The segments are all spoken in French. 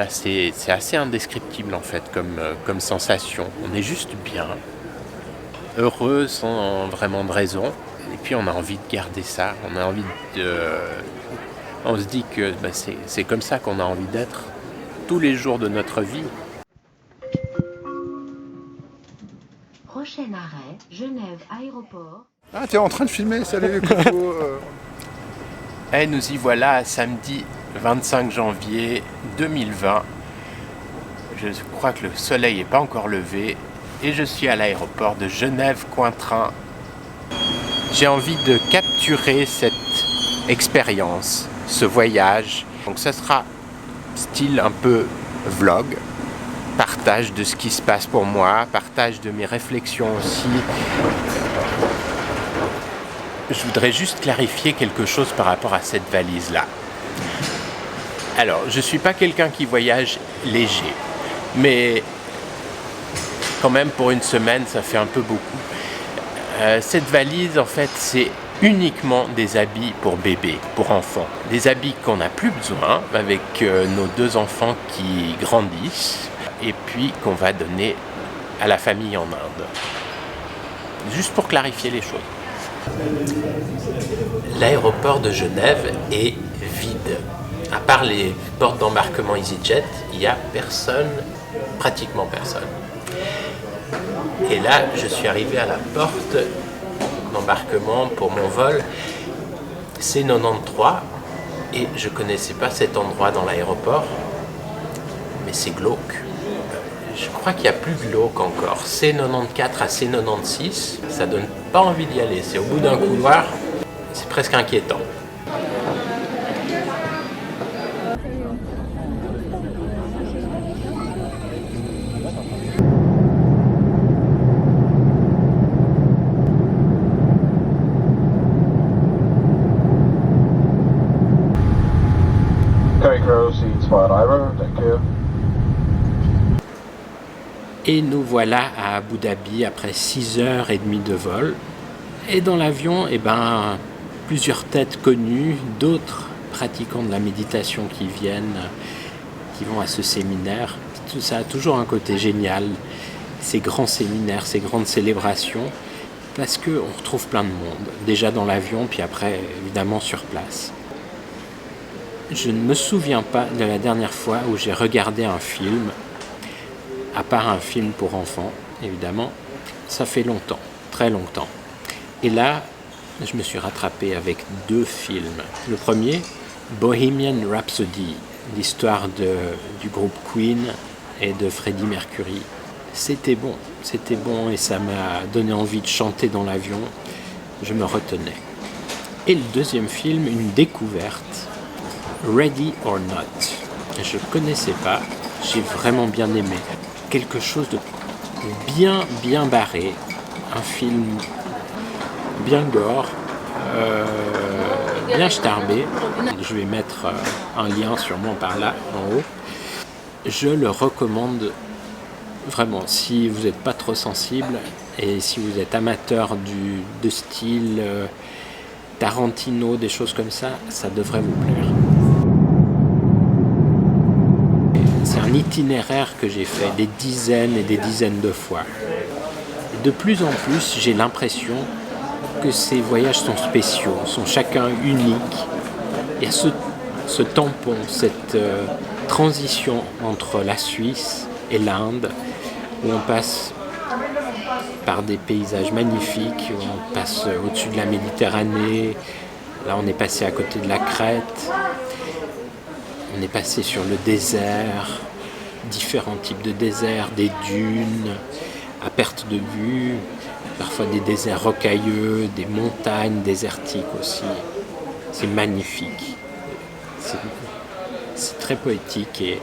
C'est assez indescriptible en fait comme sensation. On est juste bien, heureux sans vraiment de raison. Et puis on a envie de garder ça. On se dit que c'est comme ça qu'on a envie d'être tous les jours de notre vie. Prochain arrêt, Genève Aéroport. Ah, t'es en train de filmer, salut, coucou. Et nous y voilà, samedi 25 janvier 2020. Je crois que le soleil n'est pas encore levé et je suis à l'aéroport de Genève-Cointrin. J'ai envie de capturer cette expérience, ce voyage. Donc ça sera style un peu vlog, partage de ce qui se passe pour moi, partage de mes réflexions aussi. Je voudrais juste clarifier quelque chose par rapport à cette valise-là. Alors, je ne suis pas quelqu'un qui voyage léger, mais quand même pour une semaine, ça fait un peu beaucoup. Cette valise, en fait, c'est uniquement des habits pour bébés, pour enfants. Des habits qu'on n'a plus besoin avec nos 2 enfants qui grandissent et puis qu'on va donner à la famille en Inde. Juste pour clarifier les choses. L'aéroport de Genève est vide. À part les portes d'embarquement EasyJet, il n'y a personne, pratiquement personne. Et là, je suis arrivé à la porte d'embarquement pour mon vol C93 et je ne connaissais pas cet endroit dans l'aéroport, mais c'est glauque. Je crois qu'il y a plus glauque encore. C94 à C96, ça donne pas envie d'y aller. C'est au bout d'un couloir, c'est presque inquiétant. Et nous voilà à Abu Dhabi après 6h30 de vol. Et dans l'avion, plusieurs têtes connues, d'autres pratiquants de la méditation qui vont à ce séminaire. Tout ça a toujours un côté génial, ces grands séminaires, ces grandes célébrations, parce qu'on retrouve plein de monde, déjà dans l'avion, puis après, évidemment, sur place. Je ne me souviens pas de la dernière fois où j'ai regardé un film, à part un film pour enfants, évidemment, ça fait longtemps, très longtemps. Et là, je me suis rattrapé avec 2 films. Le premier, Bohemian Rhapsody, l'histoire du groupe Queen et de Freddie Mercury. C'était bon et ça m'a donné envie de chanter dans l'avion. Je me retenais. Et le deuxième film, une découverte, Ready or Not. Je ne connaissais pas, j'ai vraiment bien aimé. Quelque chose de bien barré, un film bien gore, bien starbé. Je vais mettre un lien sûrement par là, en haut. Je le recommande vraiment, si vous n'êtes pas trop sensible et si vous êtes amateur de style Tarantino, des choses comme ça, ça devrait vous plaire. C'est un itinéraire que j'ai fait des dizaines et des dizaines de fois. De plus en plus, j'ai l'impression que ces voyages sont spéciaux, sont chacun uniques. Il y a ce tampon, cette transition entre la Suisse et l'Inde, où on passe par des paysages magnifiques, où on passe au-dessus de la Méditerranée. Là, on est passé à côté de la Crète. On est passé sur le désert, différents types de déserts, des dunes à perte de vue, parfois des déserts rocailleux, des montagnes désertiques aussi. C'est magnifique. C'est très poétique et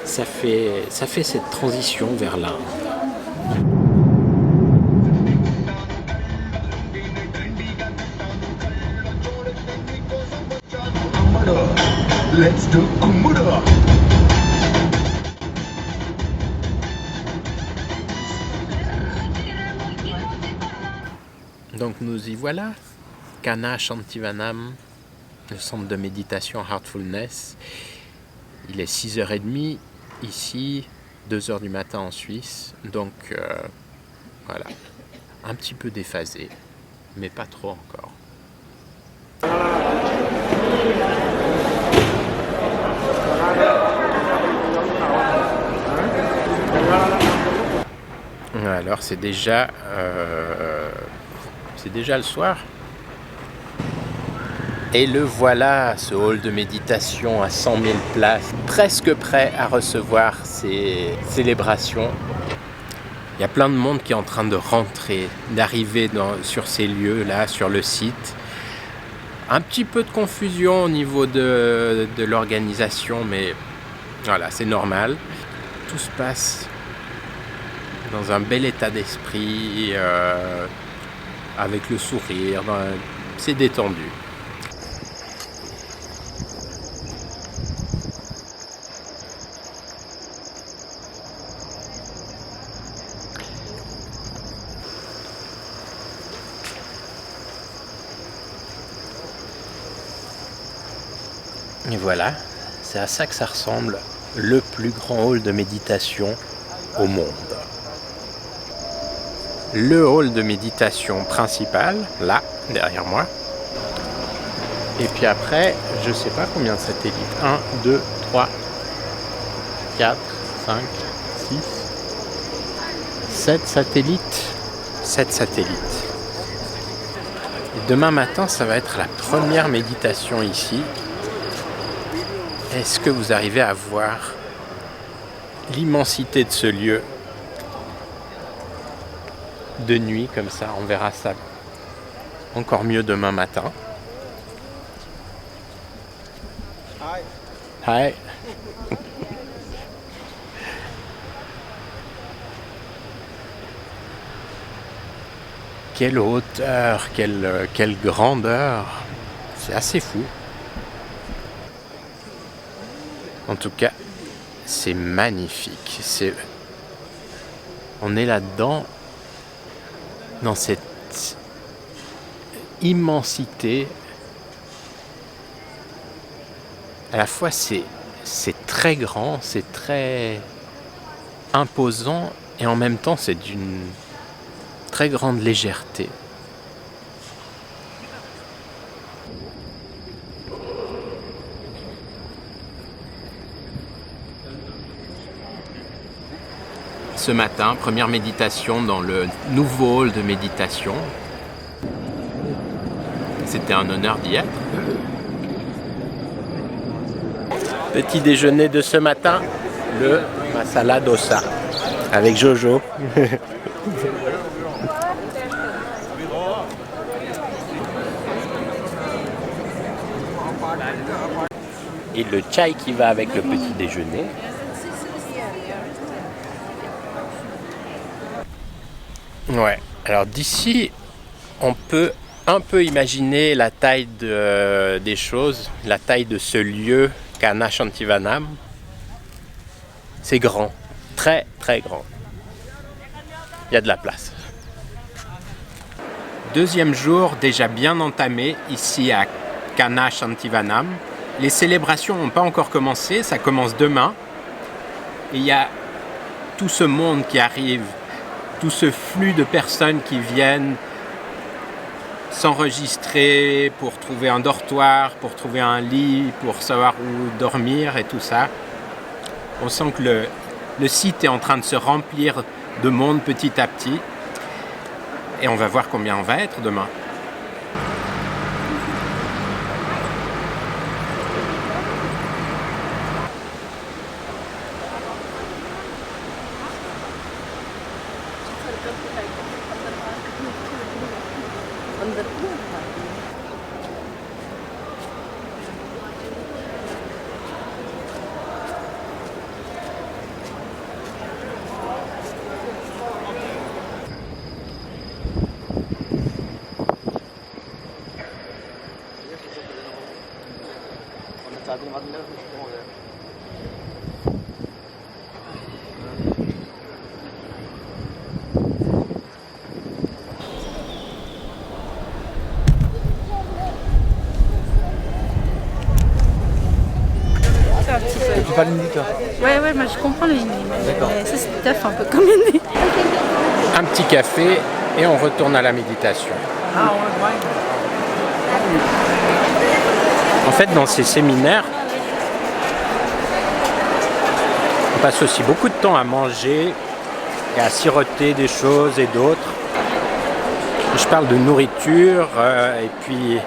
ça fait cette transition vers l'Inde. Let's do Kumura. Donc nous y voilà, Kana Shantivanam, le centre de méditation Heartfulness. Il est 6h30 ici, 2h du matin en Suisse, donc voilà, un petit peu déphasé, mais pas trop encore. Alors c'est déjà le soir. Et le voilà, ce hall de méditation à 100 000 places, presque prêt à recevoir ces célébrations. Il y a plein de monde qui est en train de rentrer, d'arriver sur ces lieux-là, sur le site. Un petit peu de confusion au niveau de l'organisation, mais voilà, c'est normal. Tout se passe dans un bel état d'esprit, avec le sourire, c'est détendu. Et voilà, c'est à ça que ça ressemble, le plus grand hall de méditation au monde. Le hall de méditation principal, là, derrière moi. Et puis après, je sais pas combien de satellites. 1, 2, 3, 4, 5, 6, 7 satellites. 7 satellites. Et demain matin, ça va être la première méditation ici. Est-ce que vous arrivez à voir l'immensité de ce lieu de nuit comme ça? On verra ça encore mieux demain matin. Hi. Quelle hauteur, quelle grandeur. C'est assez fou. En tout cas, c'est magnifique. On est là-dedans, dans cette immensité. À la fois, c'est très grand, c'est très imposant, et en même temps, c'est d'une très grande légèreté. Ce matin, première méditation dans le nouveau hall de méditation. C'était un honneur d'y être. Petit déjeuner de ce matin, le masala dosa avec Jojo. Et le chai qui va avec le petit déjeuner. Ouais, alors d'ici, on peut un peu imaginer la taille des choses, la taille de ce lieu, Kanha Shantivanam. C'est grand, très très grand. Il y a de la place. Deuxième jour déjà bien entamé ici à Kanha Shantivanam. Les célébrations n'ont pas encore commencé, ça commence demain. Et il y a tout ce monde qui arrive, tout ce flux de personnes qui viennent s'enregistrer pour trouver un dortoir, pour trouver un lit, pour savoir où dormir et tout ça. On sent que le site est en train de se remplir de monde petit à petit. Et on va voir combien on va être demain. pas l'hindi, toi? Ouais, moi je comprends le hindi, mais ça c'est tough un peu comme hindi. Un petit café et on retourne à la méditation. En fait, dans ces séminaires, on passe aussi beaucoup de temps à manger et à siroter des choses et d'autres. Je parle de nourriture et puis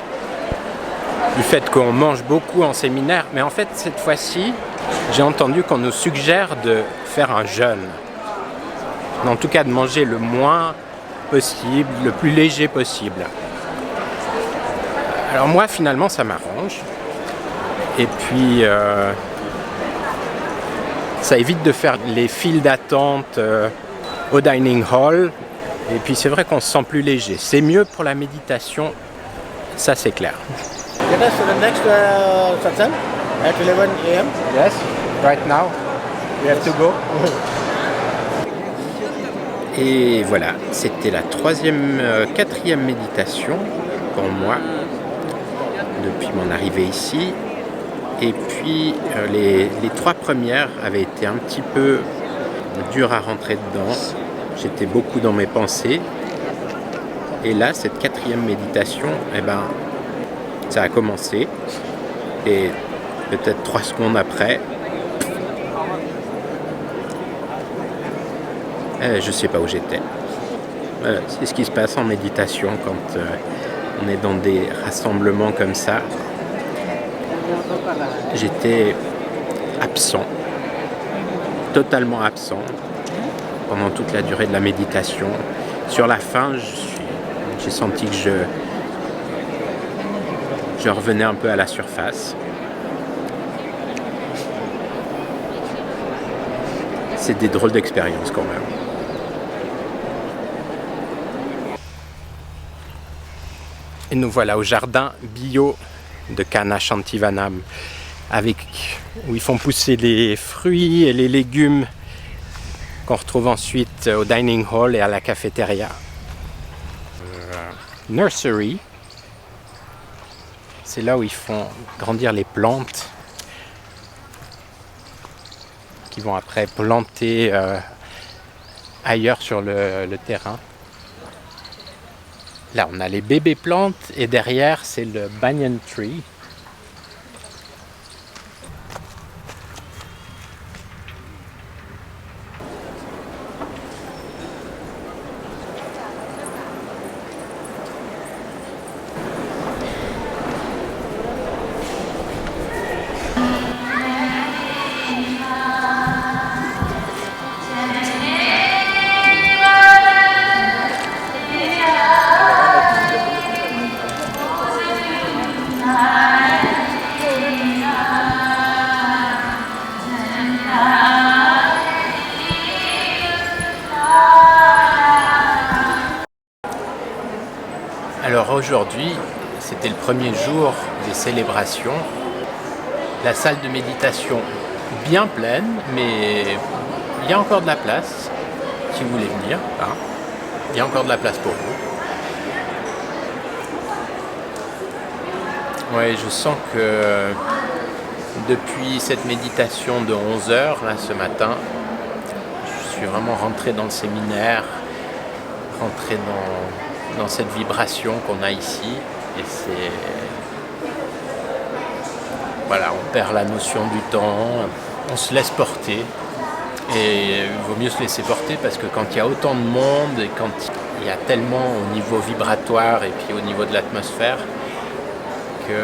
du fait qu'on mange beaucoup en séminaire. Mais en fait, cette fois-ci, j'ai entendu qu'on nous suggère de faire un jeûne. En tout cas, de manger le moins possible, le plus léger possible. Alors moi, finalement, ça m'arrange. Et puis, ça évite de faire les files d'attente au dining hall. Et puis, c'est vrai qu'on se sent plus léger. C'est mieux pour la méditation, ça c'est clair. Get us to the next satsang at 11 a.m. Yes, right now, we have to go. Et voilà, c'était la quatrième méditation pour moi depuis mon arrivée ici. Et puis les 3 premières avaient été un petit peu dures à rentrer dedans. J'étais beaucoup dans mes pensées. Et là, cette 4e méditation, ça a commencé. Et peut-être 3 secondes après, je sais pas où j'étais. C'est ce qui se passe en méditation quand on est dans des rassemblements comme ça. J'étais absent, totalement absent pendant toute la durée de la méditation. Sur la fin, j'ai senti que je revenais un peu à la surface. C'est des drôles d'expériences quand même. Et nous voilà au jardin bio de Kanha Shantivanam, où ils font pousser les fruits et les légumes qu'on retrouve ensuite au dining hall et à la cafétéria. Nursery, c'est là où ils font grandir les plantes qui vont après planter ailleurs sur le terrain. Là, on a les bébés plantes et derrière, c'est le banyan tree. Alors aujourd'hui, c'était le premier jour des célébrations. La salle de méditation bien pleine, mais il y a encore de la place, si vous voulez venir. Il y a encore de la place pour vous. Ouais, je sens que depuis cette méditation de 11h, là, ce matin, je suis vraiment rentré dans le séminaire, rentré dans cette vibration qu'on a ici. Et c'est... Voilà, on perd la notion du temps, on se laisse porter. Et il vaut mieux se laisser porter parce que quand il y a autant de monde et quand il y a tellement au niveau vibratoire et puis au niveau de l'atmosphère que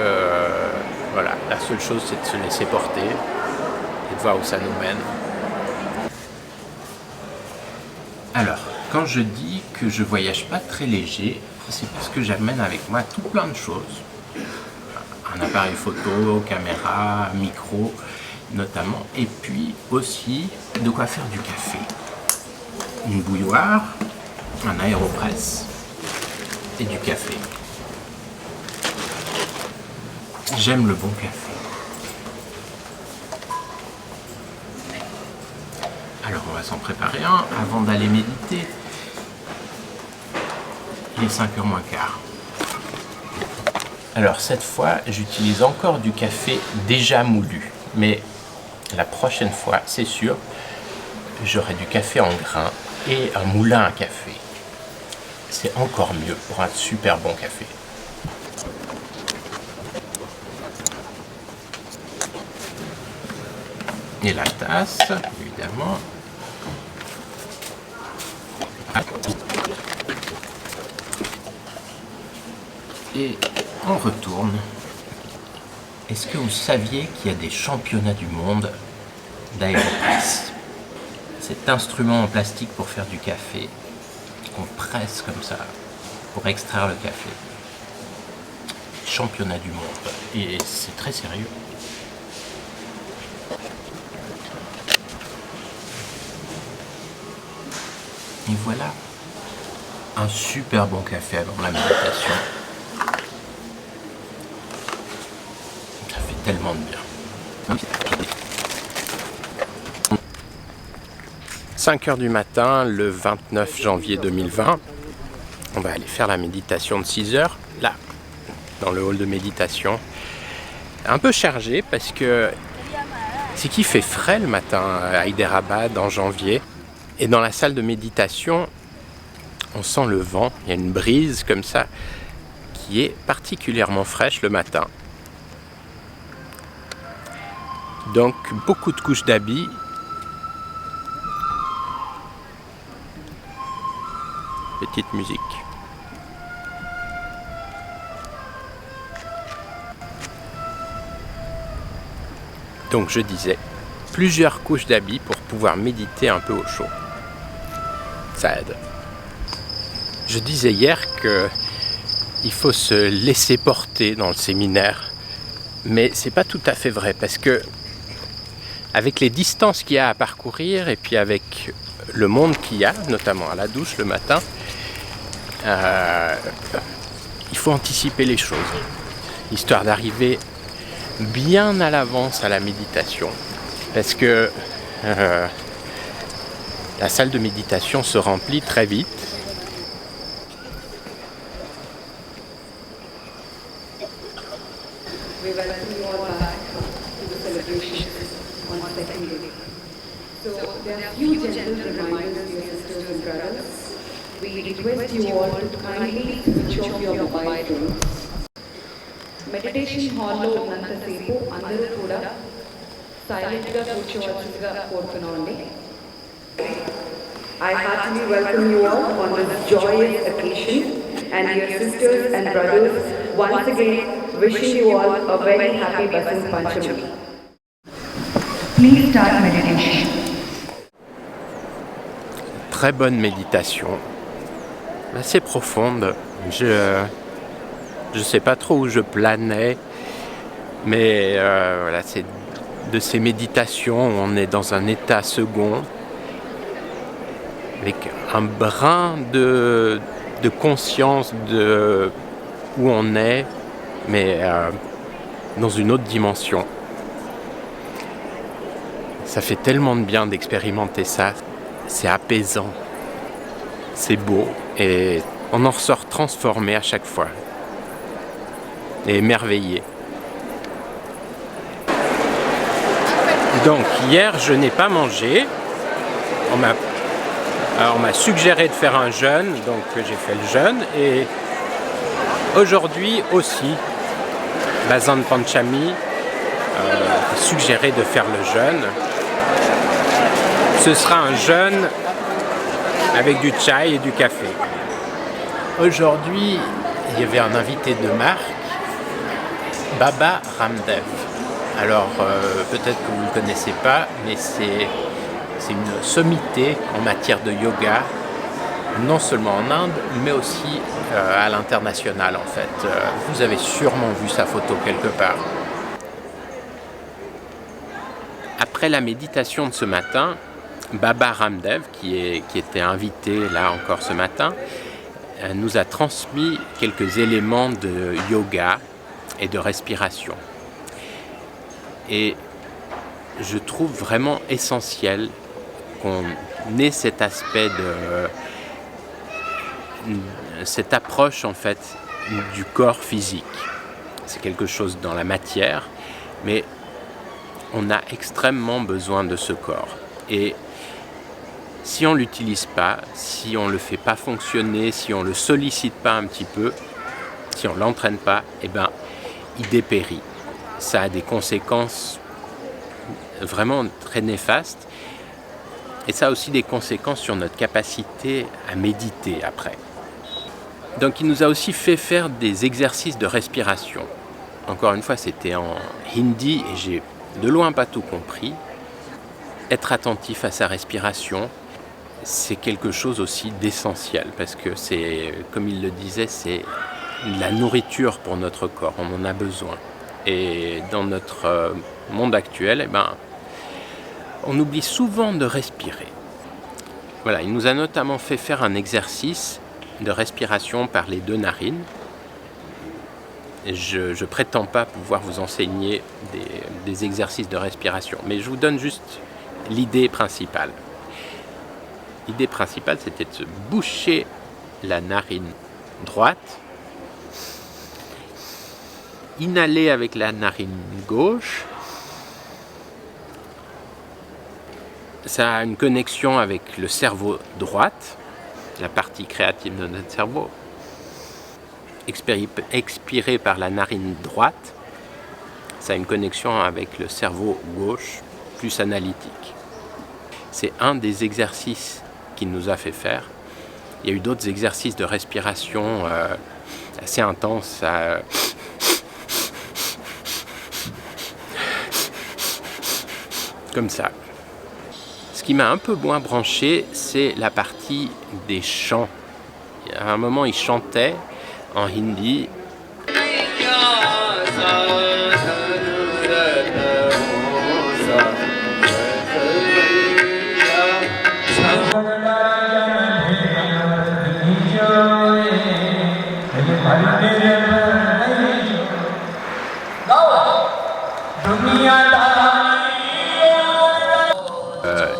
voilà, la seule chose c'est de se laisser porter et de voir où ça nous mène. Alors, quand je dis que je voyage pas très léger, c'est parce que j'amène avec moi tout plein de choses. Un appareil photo, caméra, micro notamment, et puis aussi de quoi faire du café. Une bouilloire, un aéropress et du café. J'aime le bon café. Alors on va s'en préparer un avant d'aller méditer. Il est 5h moins quart. Alors cette fois, j'utilise encore du café déjà moulu. Mais La prochaine fois, c'est sûr, j'aurai du café en grains et un moulin à café. C'est encore mieux pour un super bon café. Et la tasse, évidemment. Et on retourne. Est-ce que vous saviez qu'il y a des championnats du monde d'aéropresse? Cet instrument en plastique pour faire du café, qu'on presse comme ça, pour extraire le café. Championnat du monde. Et c'est très sérieux. Et voilà, un super bon café avant la méditation. Ça fait tellement de bien. 5 heures du matin, le 29 janvier 2020. On va aller faire la méditation de 6 heures, là, dans le hall de méditation. Un peu chargé parce que c'est qu'il fait frais le matin à Hyderabad en janvier. Et dans la salle de méditation, on sent le vent, il y a une brise comme ça, qui est particulièrement fraîche le matin. Donc beaucoup de couches d'habits. Petite musique. Donc je disais, plusieurs couches d'habits pour pouvoir méditer un peu au chaud. Ça aide. Je disais hier que il faut se laisser porter dans le séminaire, mais c'est pas tout à fait vrai parce que avec les distances qu'il y a à parcourir et puis avec le monde qu'il y a, notamment à la douche le matin, il faut anticiper les choses, histoire d'arriver bien à l'avance à la méditation, parce que la salle de méditation se remplit très vite. We welcome you all back to the celebration on the second day. So there are few gentle reminders, dear sisters and brothers. We request you all to kindly switch off your mobile phones. Meditation హాల్లో ఉన్నంతసేపు అందరూ కూడా సైలెంట్గా కూర్చోవలసిందిగా కోరుతున్నామండి. I heartily welcome you all on this joyous occasion, and dear sisters and brothers, once again wishing you all a very happy Basant Panchami. Please start meditation. Très bonne méditation, assez profonde. Je sais pas trop où je planais, mais voilà, c'est de ces méditations où on est dans un état second, avec un brin de conscience de où on est, mais dans une autre dimension. Ça fait tellement de bien d'expérimenter ça, c'est apaisant, c'est beau, et on en ressort transformé à chaque fois, et émerveillé. Donc hier je n'ai pas mangé, on m'a suggéré de faire un jeûne, donc j'ai fait le jeûne, et aujourd'hui aussi, Basant Panchami a suggéré de faire le jeûne. Ce sera un jeûne avec du chai et du café. Aujourd'hui, il y avait un invité de marque, Baba Ramdev. Alors peut-être que vous ne le connaissez pas, mais c'est une sommité en matière de yoga, non seulement en Inde, mais aussi à l'international en fait. Vous avez sûrement vu sa photo quelque part. Après la méditation de ce matin, Baba Ramdev, qui était invité là encore ce matin, nous a transmis quelques éléments de yoga et de respiration. Et je trouve vraiment essentiel qu'on ait cet aspect cette approche en fait du corps physique. C'est quelque chose dans la matière, mais on a extrêmement besoin de ce corps. Et si on ne l'utilise pas, si on ne le fait pas fonctionner, si on ne le sollicite pas un petit peu, si on ne l'entraîne pas, eh ben, il dépérit. Ça a des conséquences vraiment très néfastes. Et ça a aussi des conséquences sur notre capacité à méditer après. Donc il nous a aussi fait faire des exercices de respiration. Encore une fois, c'était en hindi et j'ai de loin pas tout compris. Être attentif à sa respiration, c'est quelque chose aussi d'essentiel parce que c'est, comme il le disait, c'est la nourriture pour notre corps, on en a besoin. Et dans notre monde actuel, eh ben, on oublie souvent de respirer. Voilà, il nous a notamment fait faire un exercice de respiration par les 2 narines. Je ne prétends pas pouvoir vous enseigner des exercices de respiration, mais je vous donne juste l'idée principale. L'idée principale, c'était de se boucher la narine droite, inhaler avec la narine gauche. Ça a une connexion avec le cerveau droite, la partie créative de notre cerveau. Expirer par la narine droite, ça a une connexion avec le cerveau gauche, plus analytique. C'est un des exercices qu'il nous a fait faire. Il y a eu d'autres exercices de respiration assez intenses. Comme ça. Ce qui m'a un peu moins branché, c'est la partie des chants. À un moment, il chantait en hindi.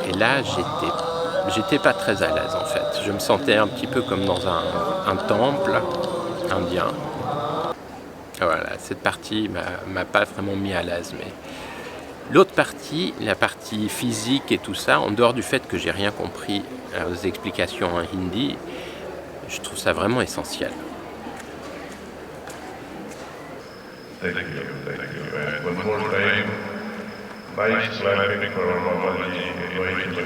Et là, j'étais pas très à l'aise en fait. Je me sentais un petit peu comme dans un temple indien. Voilà, cette partie m'a pas vraiment mis à l'aise. Mais l'autre partie, la partie physique et tout ça, en dehors du fait que j'ai rien compris aux explications en hindi, je trouve ça vraiment essentiel. Thank you. And one more time, nice clapping for our Babaji inviting me.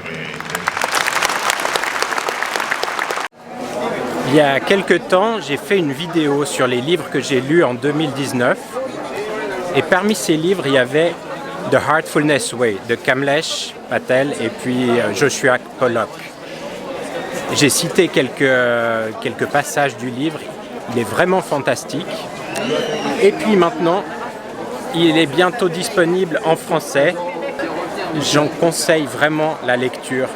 Il y a quelques temps, j'ai fait une vidéo sur les livres que j'ai lus en 2019. Et parmi ces livres, il y avait The Heartfulness Way de Kamlesh Patel et puis Joshua Pollock. J'ai cité quelques passages du livre. Il est vraiment fantastique. Et puis maintenant, il est bientôt disponible en français. J'en conseille vraiment la lecture.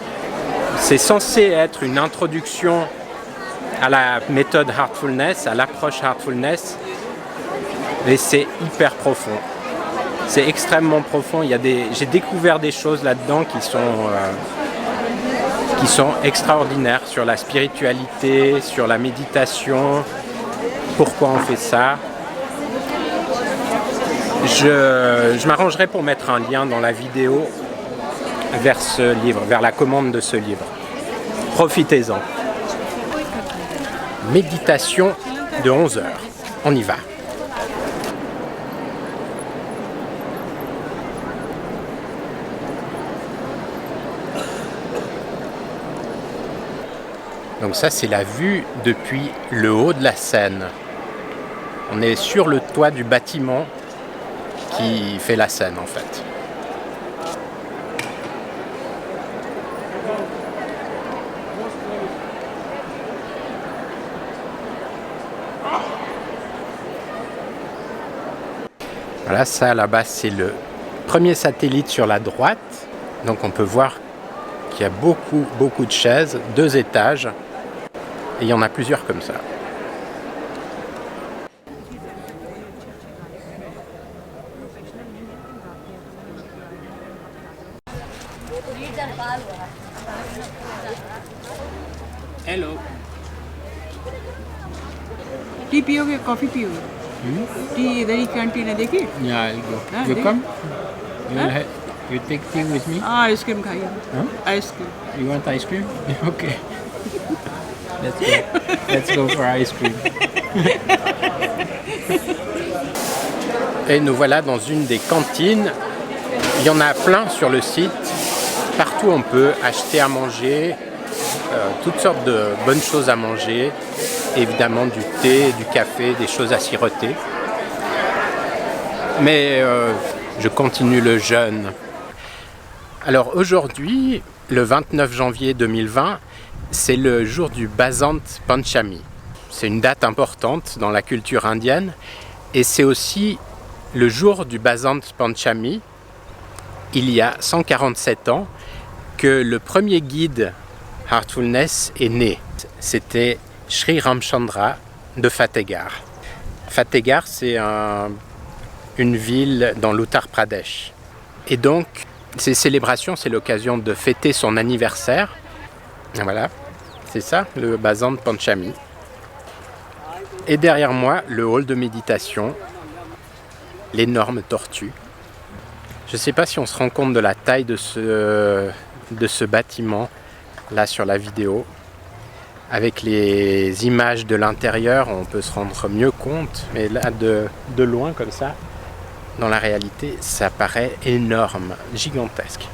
C'est censé être une introduction à la méthode Heartfulness, à l'approche Heartfulness, mais c'est hyper profond. C'est extrêmement profond. J'ai découvert des choses là-dedans qui sont extraordinaires sur la spiritualité, sur la méditation, pourquoi on fait ça. Je m'arrangerai pour mettre un lien dans la vidéo vers ce livre, vers la commande de ce livre. Profitez-en. Méditation de 11 heures. On y va. Donc ça, c'est la vue depuis le haut de la Seine. On est sur le toit du bâtiment qui fait la Seine, en fait. Voilà, ça là-bas, c'est le premier satellite sur la droite. Donc on peut voir qu'il y a beaucoup de chaises, 2 étages. Et il y en a plusieurs comme ça. Hello. T पियोगे कॉफी पियोगे टी इधर ही कैंटीन है देखिए Yeah, I'll go. हाँ, You देख- come? You take tea with me? Ice cream खाइए Huh? Ice cream You want ice cream? Okay. Let's go for ice cream. Et nous voilà dans une des cantines. Il y en a plein sur le site. Partout on peut acheter à manger, toutes sortes de bonnes choses à manger. Évidemment du thé, du café, des choses à siroter. Mais je continue le jeûne. Alors aujourd'hui, le 29 janvier 2020, c'est le jour du Basant Panchami. C'est une date importante dans la culture indienne et c'est aussi le jour du Basant Panchami, il y a 147 ans, que le premier guide Heartfulness est né. C'était Sri Ramchandra de Fatehgarh. Fatehgarh, c'est une ville dans l'Uttar Pradesh. Et donc, ces célébrations, c'est l'occasion de fêter son anniversaire. Voilà, c'est ça, le Basant Panchami. Et derrière moi, le hall de méditation, l'énorme tortue. Je ne sais pas si on se rend compte de la taille de ce bâtiment, là sur la vidéo. Avec les images de l'intérieur, on peut se rendre mieux compte. Mais là, de loin, comme ça, dans la réalité, ça paraît énorme, gigantesque.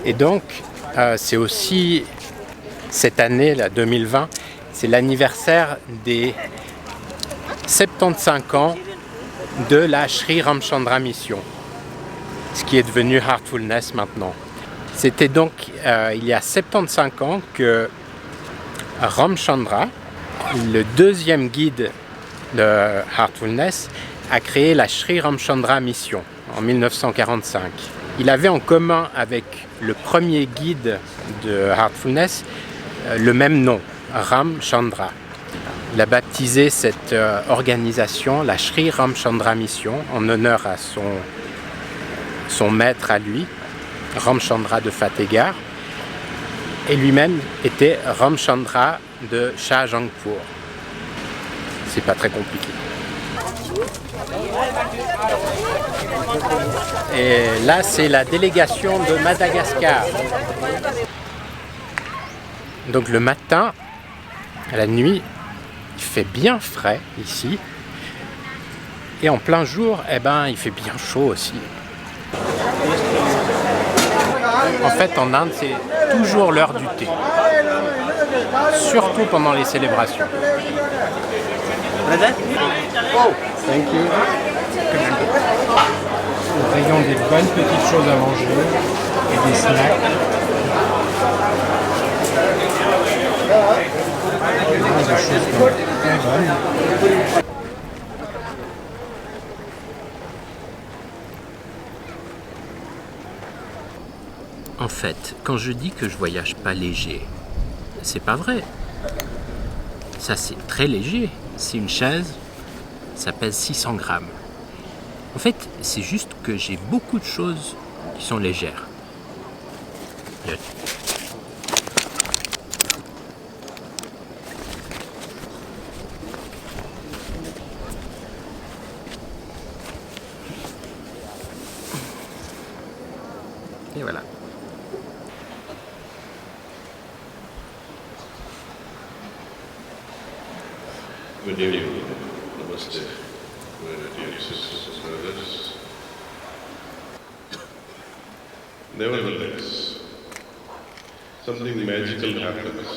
Et donc, c'est aussi cette année, là, 2020, c'est l'anniversaire des 75 ans de la Sri Ramchandra Mission, ce qui est devenu Heartfulness maintenant. C'était donc il y a 75 ans que Ramchandra, le deuxième guide de Heartfulness, a créé la Sri Ramchandra Mission en 1945. Il avait en commun avec le premier guide de Heartfulness le même nom, Ramchandra. Il a baptisé cette organisation la Sri Ramchandra Mission en honneur à son maître à lui, Ramchandra de Fatehgarh, et lui-même était Ramchandra de Shahjahanpur. C'est pas très compliqué. Et là, c'est la délégation de Madagascar. Donc le matin, à la nuit, il fait bien frais ici. Et en plein jour, eh ben, il fait bien chaud aussi. En fait, en Inde, c'est toujours l'heure du thé. Surtout pendant les célébrations. Thank you. Nous ayons des bonnes petites choses à manger et des snacks. Des choses très bonnes. En fait, quand je dis que je voyage pas léger, c'est pas vrai. Ça, c'est très léger. C'est une chaise, ça pèse 600 grammes. En fait, c'est juste que j'ai beaucoup de choses qui sont légères. Et voilà. Good evening. Namaste. Dear sisters and brothers. Nevertheless, something magical happens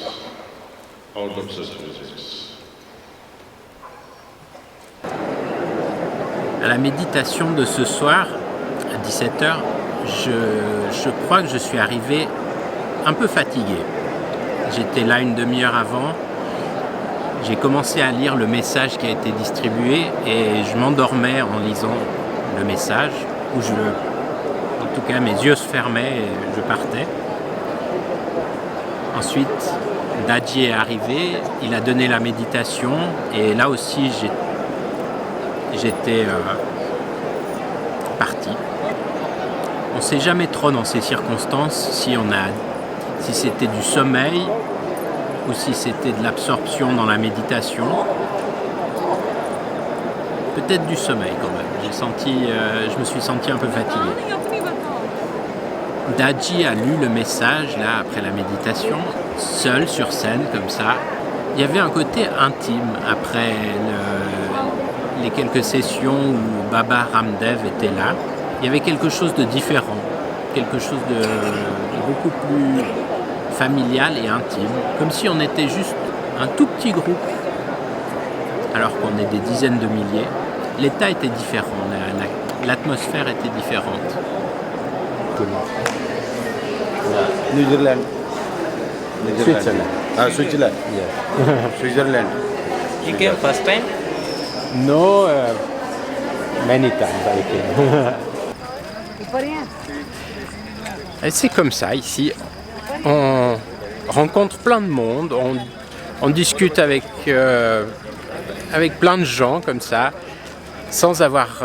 out of such visits. À la méditation de ce soir, à 17h, je crois que je suis arrivé un peu fatigué. J'étais là une demi-heure avant. J'ai commencé à lire le message qui a été distribué et je m'endormais en lisant le message, où en tout cas mes yeux se fermaient et je partais. Ensuite, Daji est arrivé, il a donné la méditation et là aussi j'étais parti. On ne sait jamais trop dans ces circonstances si c'était du sommeil ou si c'était de l'absorption dans la méditation. peut-être du sommeil quand même. Je me suis senti un peu fatigué. Daji a lu le message là après la méditation, seul sur scène comme ça. Il y avait un côté intime après les quelques sessions où Baba Ramdev était là. Il y avait quelque chose de différent, quelque chose de beaucoup plus familial et intime, comme si on était juste un tout petit groupe, alors qu'on est des dizaines de milliers. L'état était différent, l'atmosphère était différente. New Zealand. Switzerland. Switzerland. Switzerland. You came first time? No, many times I came. Et c'est comme ça ici. On rencontre plein de monde, on discute avec plein de gens comme ça, sans avoir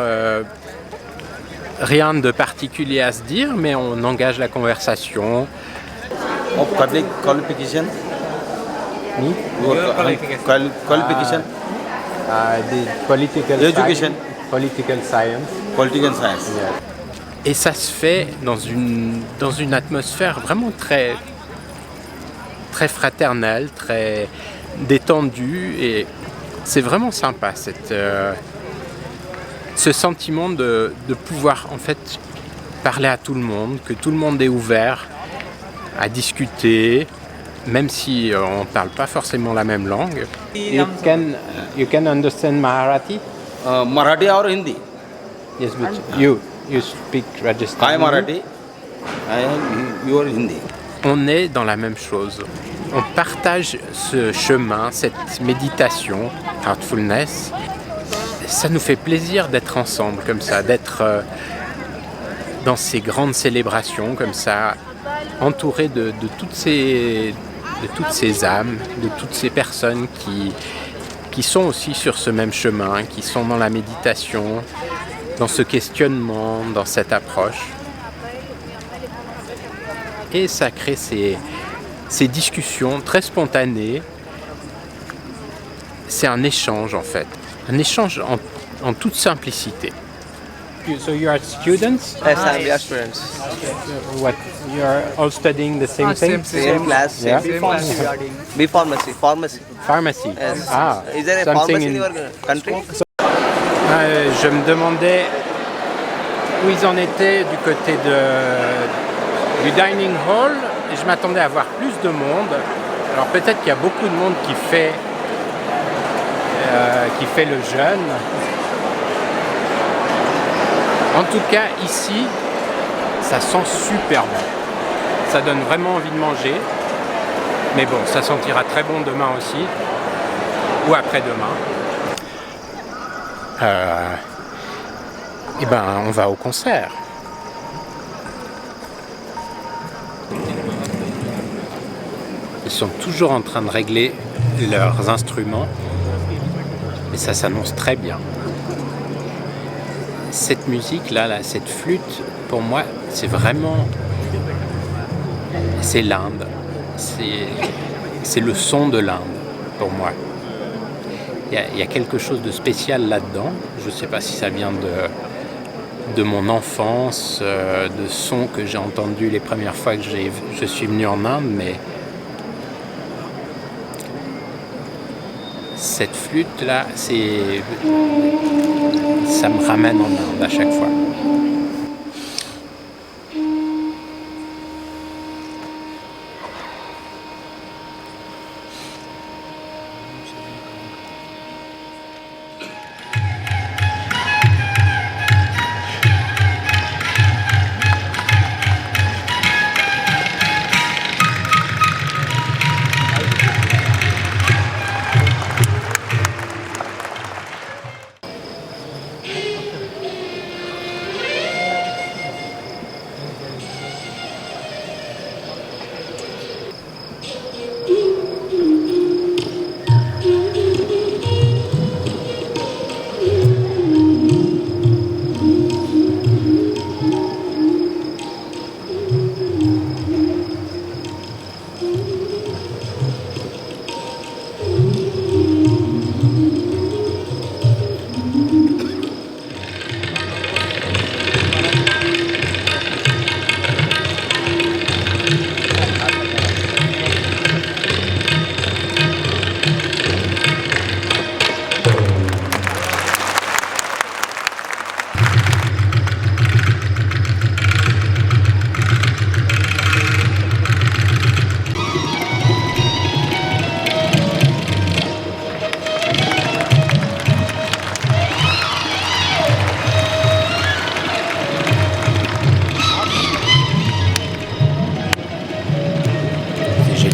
rien de particulier à se dire, mais on engage la conversation. Of qualification? Your qualification. Qualification? The political Education. Political science. Political science. Et ça se fait dans une atmosphère vraiment très, très fraternelle, très détendue, et c'est vraiment sympa ce sentiment de pouvoir en fait parler à tout le monde, que tout le monde est ouvert à discuter, même si on ne parle pas forcément la même langue. You can understand Marathi? Marathi or Hindi? Yes, but you speak Rajasthani. I am Marathi. You are Hindi. On est dans la même chose. On partage ce chemin, cette méditation, heartfulness. Ça nous fait plaisir d'être ensemble comme ça, d'être dans ces grandes célébrations comme ça, entourés de toutes ces âmes, de toutes ces personnes qui sont aussi sur ce même chemin, qui sont dans la méditation, dans ce questionnement, dans cette approche. Et ça crée ces discussions très spontanées. C'est un échange en fait, un échange en toute simplicité. So you are students? Yes, we are students. What? You are all studying the same thing? Same class, same B pharmacy. Pharmacy. Yes. Ah, Is there a something pharmacy in your country? Je me demandais où ils en étaient du côté du dining hall, et je m'attendais à voir plus de monde. Alors peut-être qu'il y a beaucoup de monde qui fait le jeûne. En tout cas, ici, ça sent super bon. Ça donne vraiment envie de manger. Mais bon, ça sentira très bon demain aussi. Ou après-demain. Et ben, on va au concert. Ils sont toujours en train de régler leurs instruments. Et ça s'annonce très bien. Cette musique-là, cette flûte, pour moi, c'est vraiment... C'est l'Inde. C'est le son de l'Inde, pour moi. Il y a quelque chose de spécial là-dedans. Je ne sais pas si ça vient de mon enfance, de sons que j'ai entendus les premières fois que je suis venu en Inde, mais cette flûte-là, ça me ramène en Inde à chaque fois.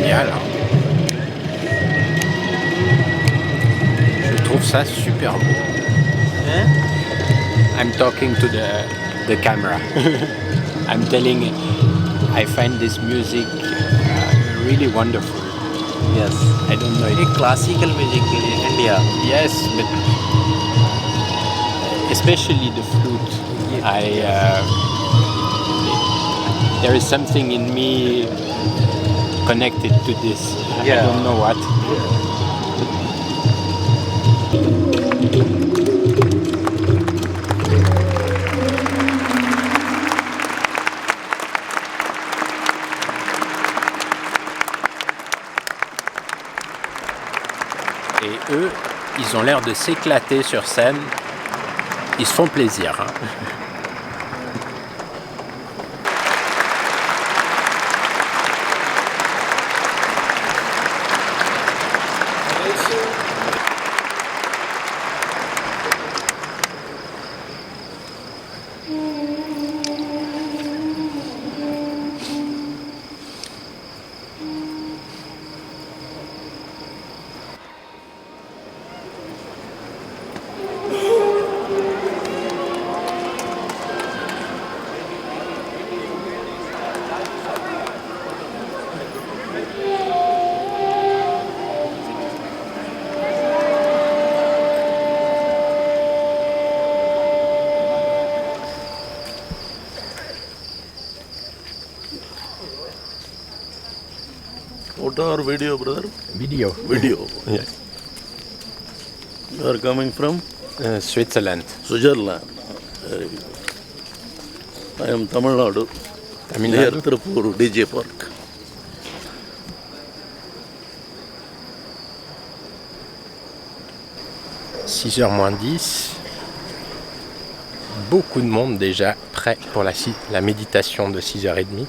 génial. Hein. Je trouve ça super beau. I'm talking to the camera. I'm telling, I find this music really wonderful. Yes. I don't know. Very classical music in India. Yes, but especially the flute. There is something in me connected to this. Yeah. I don't know what. Et eux, ils ont l'air de s'éclater sur scène. Ils se font plaisir. Hein. Photo or video, brother? Video. Video. Yeah. You are coming from Switzerland. Switzerland. Very good. I am Tamil Nadu. Near Tirupur, DJ Park. « 6h moins 10, beaucoup de monde déjà prêt pour la méditation de 6h30.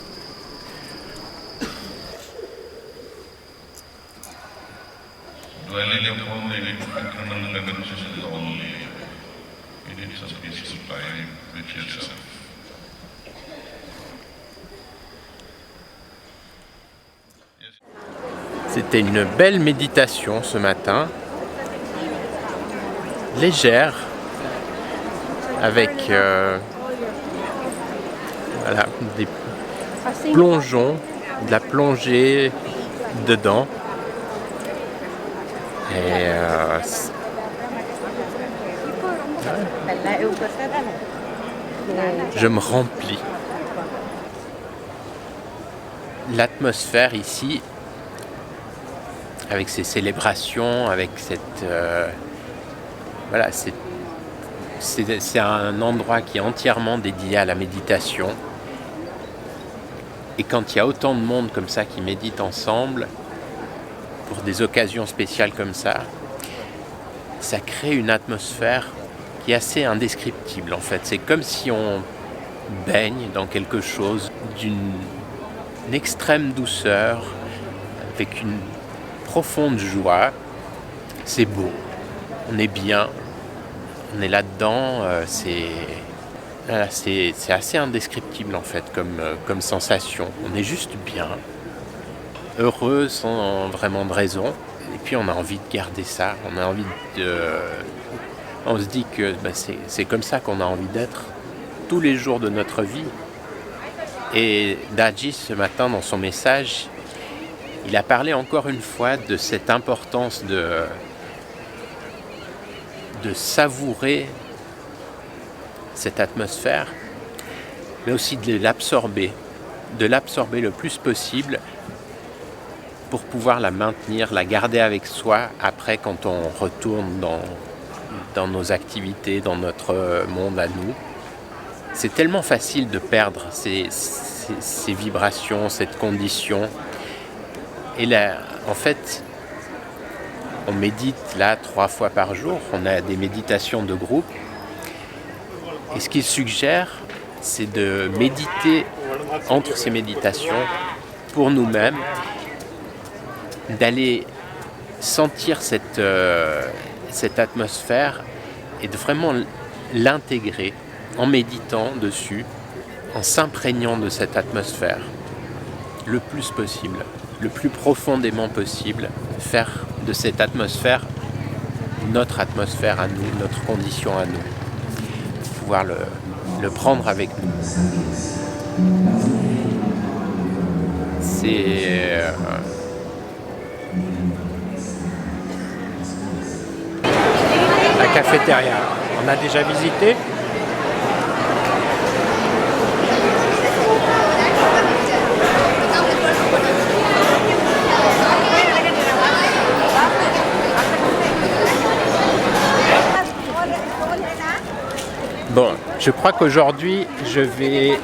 Dwelling upon the internal conventions only, it is a peaceful time with yourself. C'était une belle méditation ce matin, légère, avec voilà, des plongeons, de la plongée dedans. Et je me remplis. L'atmosphère ici, avec ces célébrations, avec cette... voilà, c'est un endroit qui est entièrement dédié à la méditation. Et quand il y a autant de monde comme ça qui médite ensemble, pour des occasions spéciales comme ça crée une atmosphère qui est assez indescriptible en fait. C'est comme si on baigne dans quelque chose d'une extrême douceur, avec une profonde joie. C'est beau, on est bien, on est là-dedans, c'est assez indescriptible en fait comme sensation. On est juste bien, heureux sans vraiment de raison, et puis on a envie de garder ça, on se dit que c'est comme ça qu'on a envie d'être tous les jours de notre vie. Et Daji ce matin dans son message, il a parlé encore une fois de cette importance de savourer cette atmosphère, mais aussi de l'absorber le plus possible pour pouvoir la maintenir, la garder avec soi après quand on retourne dans nos activités, dans notre monde à nous. C'est tellement facile de perdre ces vibrations, cette condition. Et là, en fait, on médite là 3 fois par jour, on a des méditations de groupe. Et ce qu'il suggère, c'est de méditer entre ces méditations pour nous-mêmes, d'aller sentir cette atmosphère et de vraiment l'intégrer en méditant dessus, en s'imprégnant de cette atmosphère le plus possible. le plus profondément possible, faire de cette atmosphère notre atmosphère à nous, notre condition à nous, pouvoir le prendre avec nous. C'est la cafétéria. On a déjà visité. Bon, je crois qu'aujourd'hui, je vais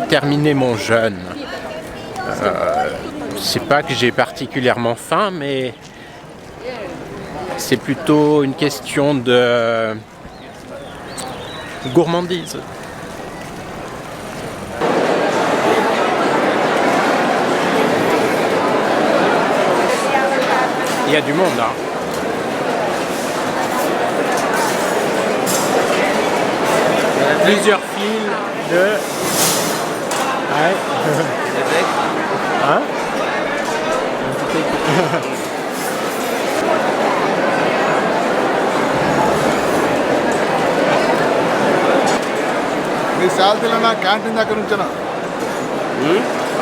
terminer mon jeûne. C'est pas que j'ai particulièrement faim, mais c'est plutôt une question de gourmandise. Il y a du monde là. Plusieurs files de... Ouais. Hein? మీ శాలరీలో నా క్యాంటీన్ దగ్గర నుంచేనా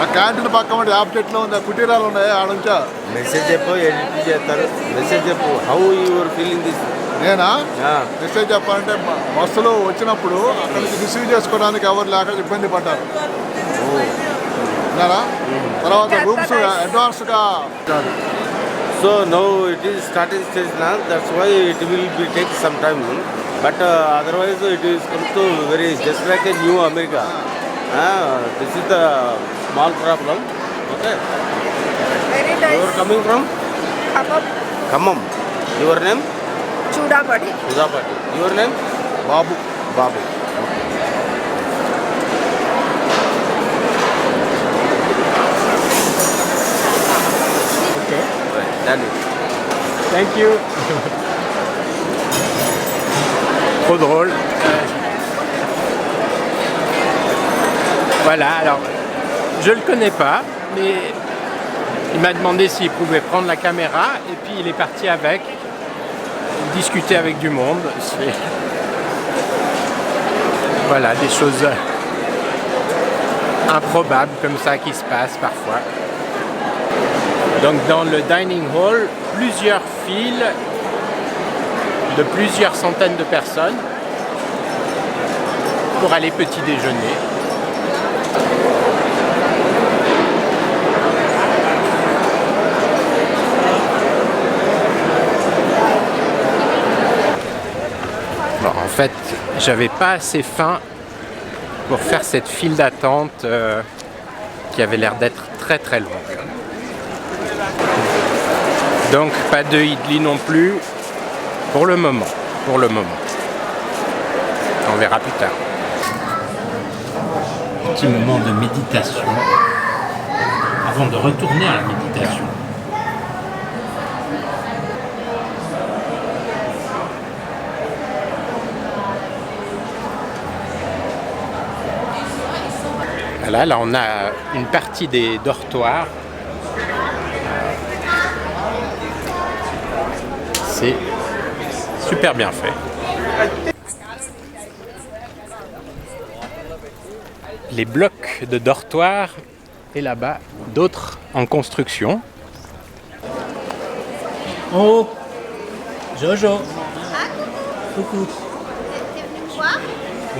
ఆ క్యాంటీన్ పక్కన ఆబ్జెక్ట్లో ఉంది కుటీరాలు ఉన్నాయి ఆడ నుంచా మెసేజ్ చెప్పు ఎడిట్ చేస్తారు మెసేజ్ చెప్పు హౌ యువర్ ఫీలింగ్ దిస్ నేనా మెసేజ్ చెప్పాలంటే బస్సులో వచ్చినప్పుడు అక్కడి నుంచి రిసీవ్ చేసుకోవడానికి ఎవరు లేక ఇబ్బంది పడ్డారు విన్నారా తర్వాత రూమ్స్ అడ్వాన్స్గా so now it is starting stage నా that's why it will be take some time but otherwise it is come to very just like a new America this is the small problem okay you're coming from Khammam your name చూడాపడి your name బాబు Okay. Done it. Thank you. Trop drôle. Voilà, alors, je le connais pas, mais il m'a demandé s'il pouvait prendre la caméra, et puis il est parti avec, discuter avec du monde. Voilà, des choses improbables comme ça qui se passent parfois. Donc dans le dining hall, plusieurs files de plusieurs centaines de personnes pour aller petit déjeuner. Bon, en fait, j'avais pas assez faim pour faire cette file d'attente qui avait l'air d'être très très longue. Donc pas de idli non plus pour le moment. On verra plus tard. Petit moment de méditation avant de retourner à la méditation. Voilà, là on a une partie des dortoirs. C'est super bien fait. Les blocs de dortoirs et là-bas d'autres en construction. Oh, Jojo. Coucou.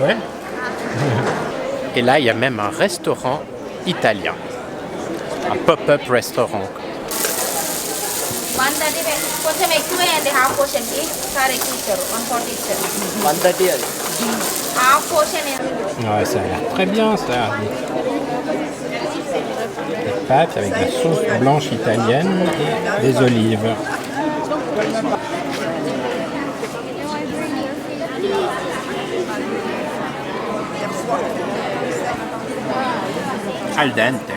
Ouais. Et là, il y a même un restaurant italien. Un pop-up restaurant. కొంచెం ఎక్కువే అండి హాఫ్ పోర్షన్కి సార్ ఎక్కువ ఇచ్చారు 140 ఇచ్చారు 130 అది half portion Ouais, ça a l'air très bien ça. Des pâtes avec de la sauce blanche italienne et des olives. Al dente.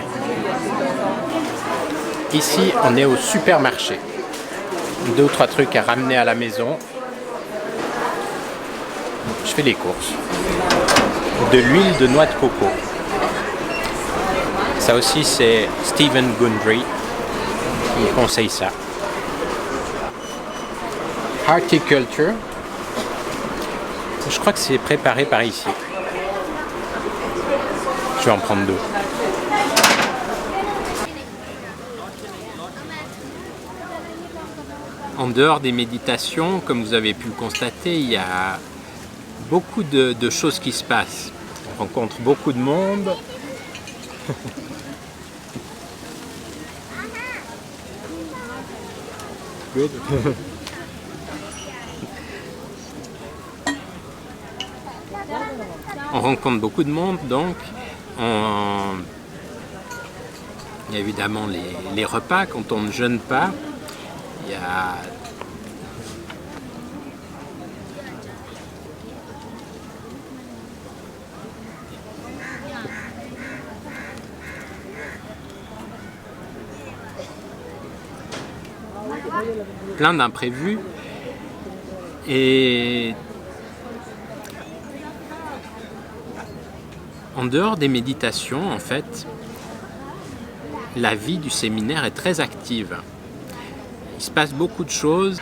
Ici, on est au supermarché. 2 ou 3 trucs à ramener à la maison. Je fais les courses. De l'huile de noix de coco. Ça aussi, c'est Stephen Gundry. qui conseille ça. Horticulture. Je crois que c'est préparé par ici. Je vais en prendre 2. En dehors des méditations, comme vous avez pu le constater, il y a beaucoup de choses qui se passent. On rencontre beaucoup de monde. Good. On rencontre beaucoup de monde, donc il y a évidemment les repas quand on ne jeûne pas. Il y a plein d'imprévus et en dehors des méditations, en fait, la vie du séminaire est très active. Il se passe beaucoup de choses.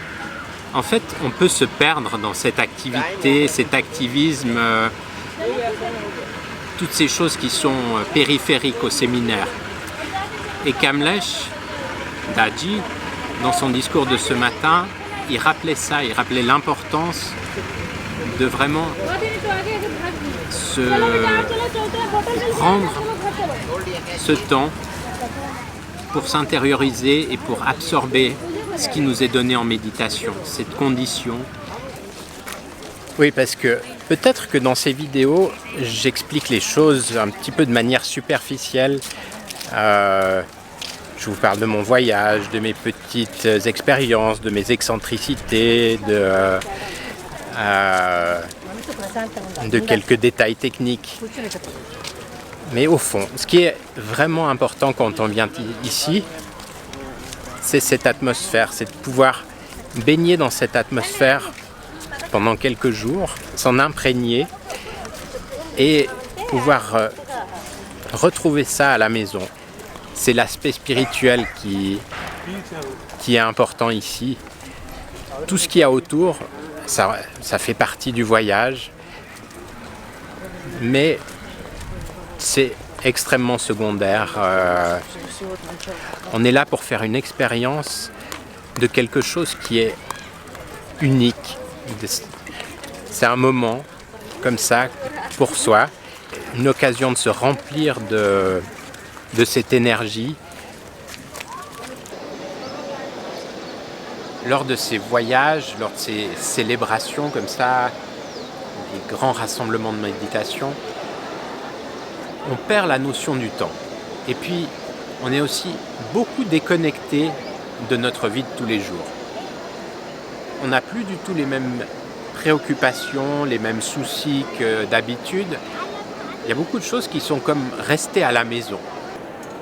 En fait, on peut se perdre dans cette activité, cet activisme, toutes ces choses qui sont périphériques au séminaire. Et Kamlesh Daji, dans son discours de ce matin, il rappelait ça, il rappelait l'importance de vraiment prendre ce temps pour s'intérioriser et pour absorber ce qui nous est donné en méditation, cette condition. Oui, parce que peut-être que dans ces vidéos, j'explique les choses un petit peu de manière superficielle. Je vous parle de mon voyage, de mes petites expériences, de mes excentricités, de quelques détails techniques. Mais au fond, ce qui est vraiment important quand on vient ici, c'est cette atmosphère, c'est de pouvoir baigner dans cette atmosphère pendant quelques jours, s'en imprégner et pouvoir retrouver ça à la maison. C'est l'aspect spirituel qui est important ici. Tout ce qu'il y a autour, ça fait partie du voyage, mais c'est extrêmement secondaire. On est là pour faire une expérience de quelque chose qui est unique. C'est un moment comme ça pour soi, une occasion de se remplir de cette énergie. Lors de ces voyages, lors de ces célébrations comme ça, des grands rassemblements de méditation, on perd la notion du temps. Et puis, on est aussi beaucoup déconnecté de notre vie de tous les jours. On n'a plus du tout les mêmes préoccupations, les mêmes soucis que d'habitude. Il y a beaucoup de choses qui sont comme restées à la maison.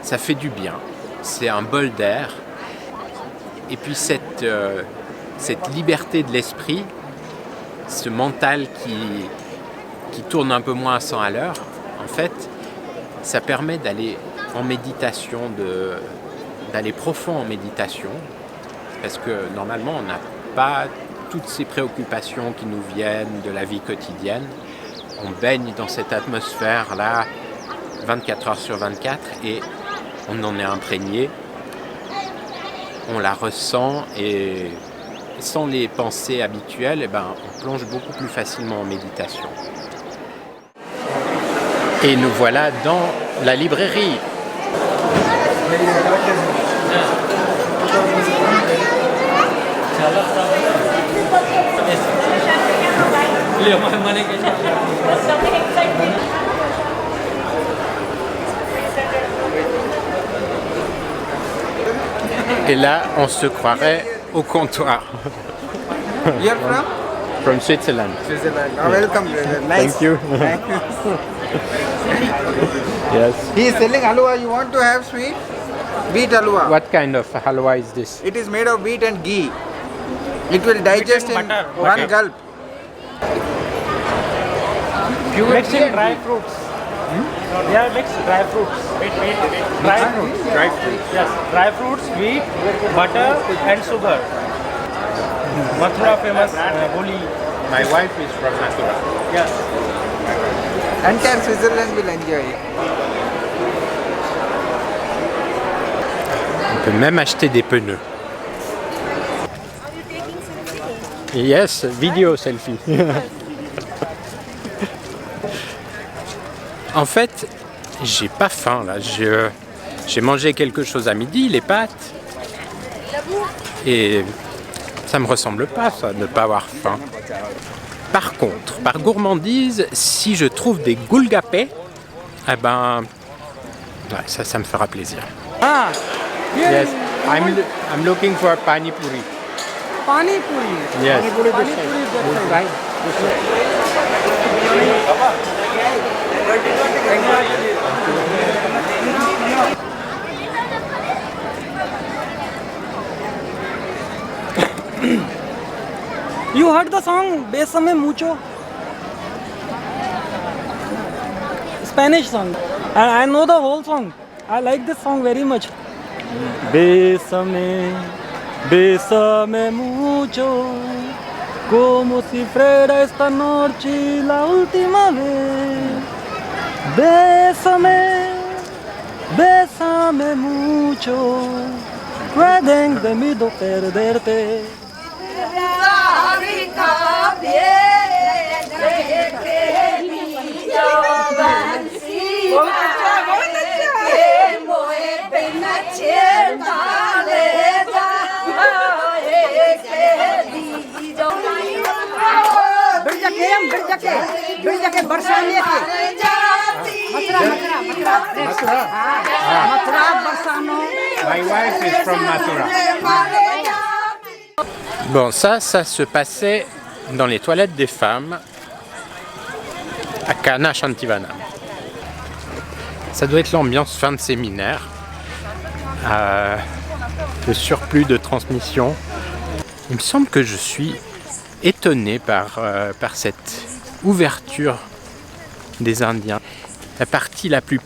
Ça fait du bien, c'est un bol d'air. Et puis cette liberté de l'esprit, ce mental qui tourne un peu moins à 100 à l'heure, en fait, ça permet d'aller en méditation, d'aller profond en méditation, parce que normalement on n'a pas toutes ces préoccupations qui nous viennent de la vie quotidienne. On baigne dans cette atmosphère-là 24 heures sur 24 et on en est imprégné, on la ressent et sans les pensées habituelles, on plonge beaucoup plus facilement en méditation. Et nous voilà dans la librairie. Et là, on se croirait au comptoir. You're from? From Switzerland. Switzerland. Oh, welcome. Nice. Thank you. Yes. He is selling halwa. You want to have sweet? Wheat halwa. What kind of halwa is this? It is made of wheat and ghee. It will digest in one gulp. Mixing dry fruits. They are mixed dry fruits. Dry fruits. Dry fruit. Yes, dry fruits, wheat, butter, and sugar. Mathura famous Holi. My wife is from Mathura. Yes. Entire Switzerland will enjoy it. On peut même acheter des pneus. Yes, video selfie. En fait, j'ai pas faim là. J'ai mangé quelque chose à midi, les pâtes. Et ça me ressemble pas, ça, de ne pas avoir faim. Par contre, par gourmandise, si je trouve des goulgapés, eh ben, ouais, ça me fera plaisir. Ah, Yes, I'm looking for pani puri. Pani puri. Yes. Pani puri is that right? You heard the song Besame Mucho? Spanish song. And I know the whole song. I like this song very much. Bésame, bésame mucho, como si fuera esta noche la última vez. Bésame, bésame mucho, pueden de mí no perderte. My wife is from Mathura. Bon, ça se passait dans les toilettes des femmes à Kana Shantivanam. Ça doit être l'ambiance fin de séminaire. Le surplus de transmission. Il me semble que je suis étonné par cette ouverture des Indiens. La partie la plus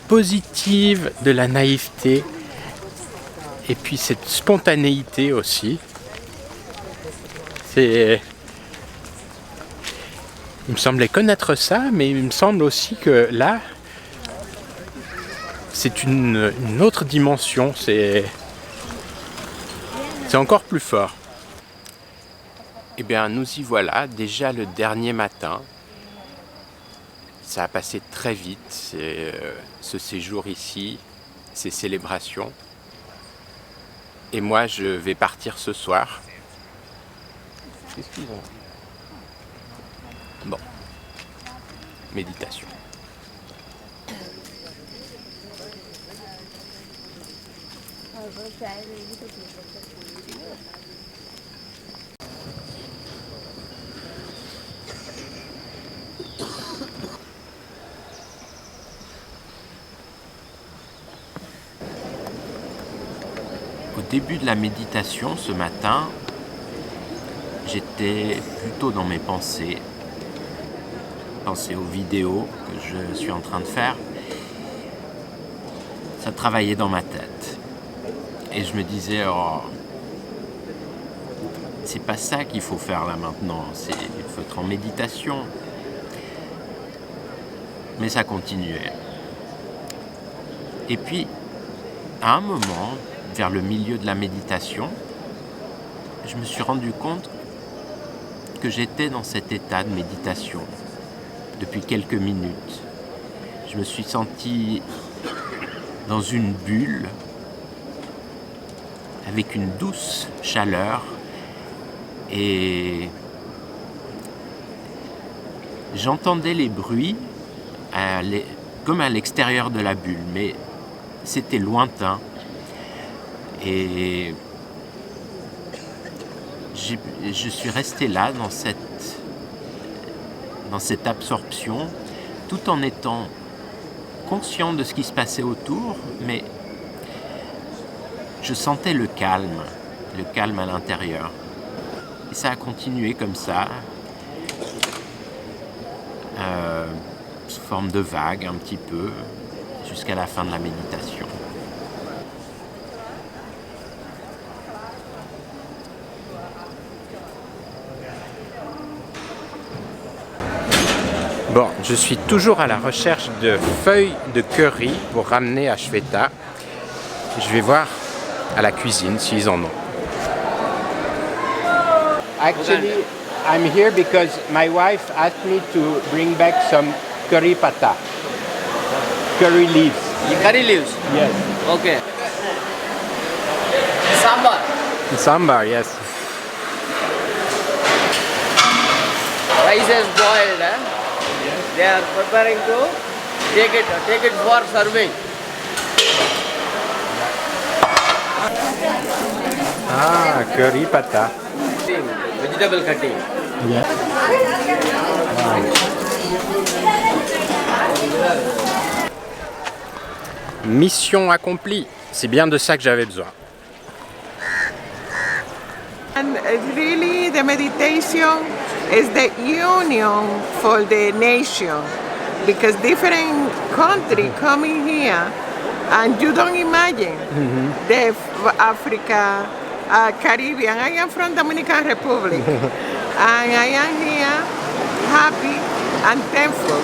positive de la naïveté et puis cette spontanéité aussi. Il me semblait connaître ça, mais il me semble aussi que là, c'est une autre dimension, c'est encore plus fort. Eh bien, nous y voilà, déjà le dernier matin. Ça a passé très vite, ce séjour ici, ces célébrations. Et moi, je vais partir ce soir. Qu'est-ce qu'ils ont ? Bon. Méditation. Au début de la méditation ce matin, j'étais plutôt dans mes pensées aux vidéos que je suis en train de faire. Ça travaillait dans ma tête. Et je me disais, oh, c'est pas ça qu'il faut faire là maintenant, il faut être en méditation. Mais ça continuait. Et puis, à un moment, vers le milieu de la méditation, je me suis rendu compte que j'étais dans cet état de méditation depuis quelques minutes. Je me suis senti dans une bulle avec une douce chaleur et j'entendais les bruits comme à l'extérieur de la bulle, mais c'était lointain et je suis resté là dans cette absorption tout en étant conscient de ce qui se passait autour, mais je sentais le calme à l'intérieur. Et ça a continué comme ça, sous forme de vagues un petit peu, jusqu'à la fin de la méditation. Bon, je suis toujours à la recherche de feuilles de curry pour ramener à Shweta. Je vais voir à la cuisine s'ils en ont. Actually, I'm here because my wife asked me to bring back some curry pata. Curry leaves. Curry leaves? Yes. Okay. Sambar? Sambar, yes. Rice is boiled, eh? Yes. They are preparing to take it for serving. Ah, curry pata. Vegetable cutting. Yes. Mission accomplie. C'est bien de ça que j'avais besoin. And really the meditation is the union for the nation, because different countries coming here and you don't imagine the Africa, Caribbean. I am from Dominican Republic and I am here happy and thankful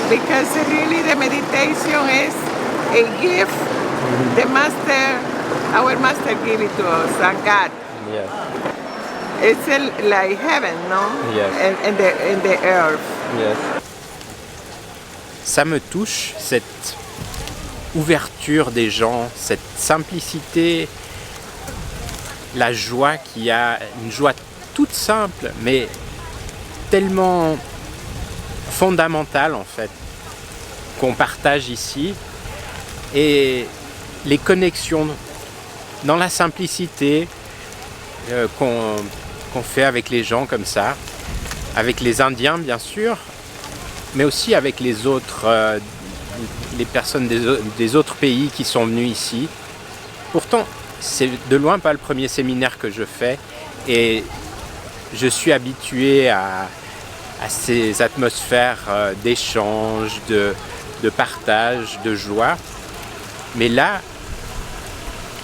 because really the meditation is a gift. The master, our master gave it to us, and God. Yes. It's like heaven, no? Yes. In the earth. Yes. Ça me touche, cette ouverture des gens, cette simplicité, la joie qu'il y a, une joie toute simple, mais tellement fondamentale en fait, qu'on partage ici. Et les connexions dans la simplicité qu'on fait avec les gens comme ça, avec les Indiens bien sûr, mais aussi avec les autres, les personnes des autres pays qui sont venus ici. Pourtant, c'est de loin pas le premier séminaire que je fais et je suis habitué à ces atmosphères d'échange, de partage, de joie. Mais là,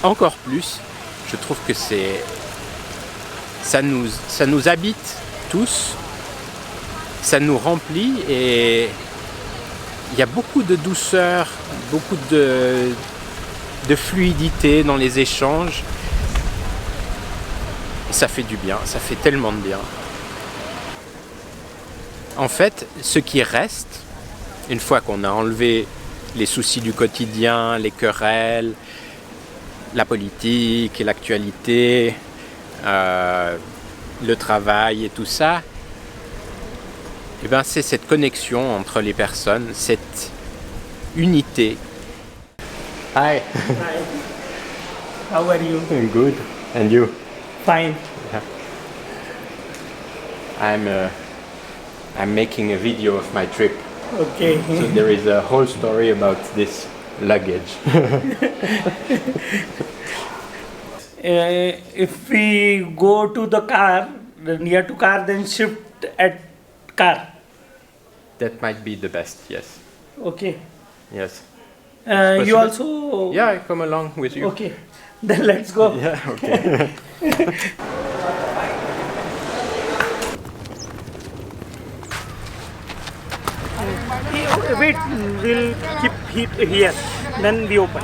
encore plus, je trouve que ça nous habite tous, ça nous remplit et il y a beaucoup de douceur, beaucoup de fluidité dans les échanges. Et ça fait du bien, ça fait tellement de bien. En fait, ce qui reste, une fois qu'on a enlevé les soucis du quotidien, les querelles, la politique et l'actualité, le travail et tout ça, eh ben c'est cette connexion entre les personnes, cette unité. Hi. Hi. How are you? Good. And you? Fine. Yeah. I'm making a video of my trip. Okay. So there is a whole story about this luggage. If we go to the car, near to car, then shift at car. That might be the best, yes. Okay. Yes. You also... Yeah, I come along with you. Okay. Then let's go. Yeah, okay. Wait, we'll keep here, then we open.